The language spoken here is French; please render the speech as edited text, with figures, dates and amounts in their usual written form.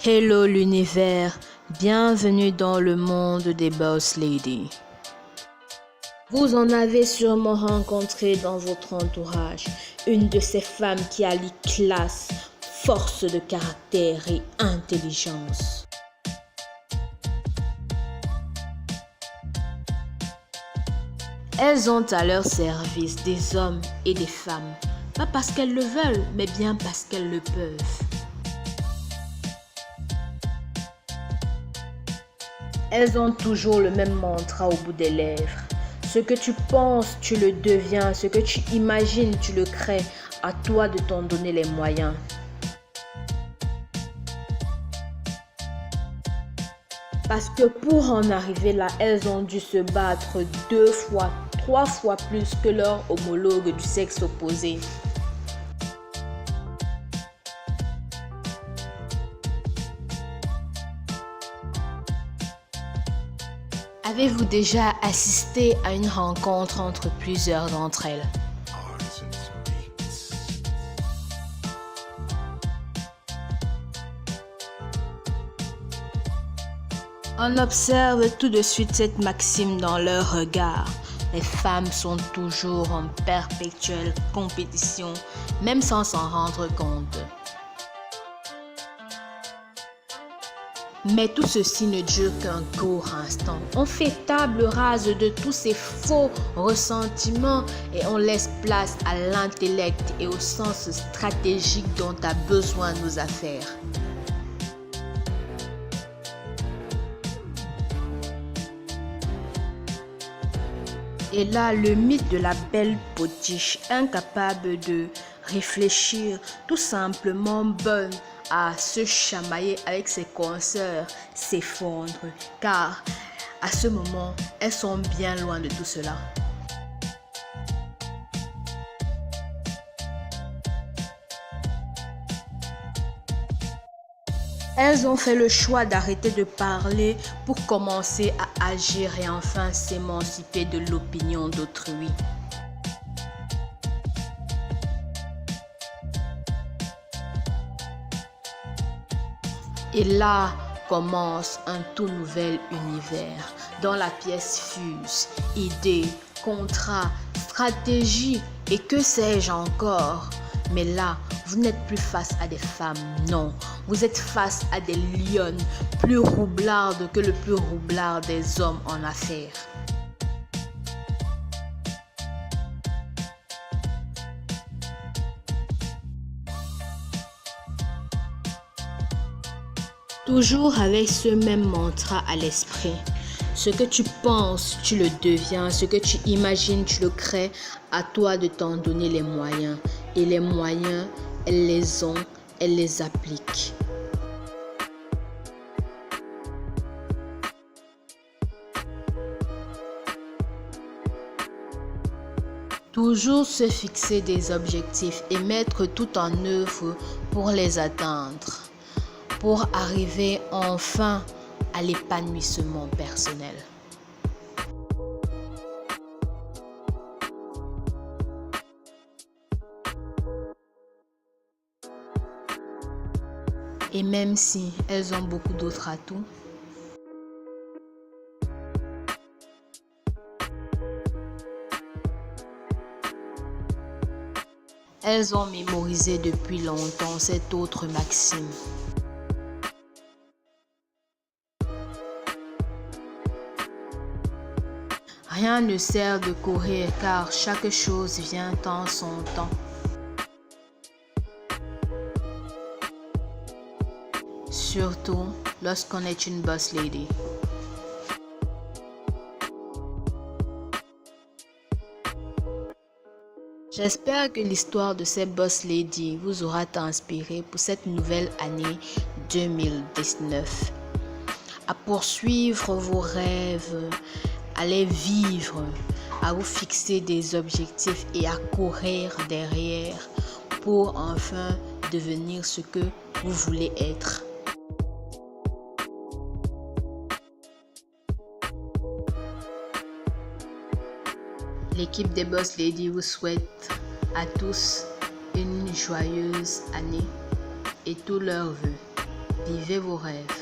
Hello l'univers, bienvenue dans le monde des boss ladies. Vous en avez sûrement rencontré dans votre entourage une de ces femmes qui allient classe, force de caractère et intelligence. Elles ont à leur service des hommes et des femmes, pas parce qu'elles le veulent, mais bien parce qu'elles le peuvent. Elles ont toujours le même mantra au bout des lèvres. Ce que tu penses, tu le deviens. Ce que tu imagines, tu le crées. À toi de t'en donner les moyens. Parce que pour en arriver là, elles ont dû se battre 2 fois, 3 fois plus que leurs homologues du sexe opposé. Avez-vous déjà assisté à une rencontre entre plusieurs d'entre elles? On observe tout de suite cette maxime dans leur regard. Les femmes sont toujours en perpétuelle compétition, même sans s'en rendre compte. Mais tout ceci ne dure qu'un court instant. On fait table rase de tous ces faux ressentiments et on laisse place à l'intellect et au sens stratégique dont a besoin nos affaires. Et là, le mythe de la belle potiche, incapable de réfléchir, tout simplement bonne à se chamailler avec ses consoeurs, s'effondre, car à ce moment, elles sont bien loin de tout cela. Elles ont fait le choix d'arrêter de parler pour commencer à agir et enfin s'émanciper de l'opinion d'autrui. Et là commence un tout nouvel univers dont la pièce fuse, idées, contrats, stratégies et que sais-je encore. Mais là, vous n'êtes plus face à des femmes, non. Vous êtes face à des lionnes plus roublardes que le plus roublard des hommes en affaires. Toujours avec ce même mantra à l'esprit. Ce que tu penses, tu le deviens. Ce que tu imagines, tu le crées. À toi de t'en donner les moyens. Et les moyens, elles les ont, elles les appliquent. Toujours se fixer des objectifs et mettre tout en œuvre pour les atteindre. Pour arriver enfin à l'épanouissement personnel. Et même si elles ont beaucoup d'autres atouts, elles ont mémorisé depuis longtemps cette autre maxime. Rien ne sert de courir car chaque chose vient en son temps. Surtout lorsqu'on est une boss lady. J'espère que l'histoire de ces boss lady vous aura inspiré pour cette nouvelle année 2019. À poursuivre vos rêves, à les vivre, à vous fixer des objectifs et à courir derrière pour enfin devenir ce que vous voulez être. L'équipe des Boss Lady vous souhaite à tous une joyeuse année et tous leurs vœux. vivez vos rêves.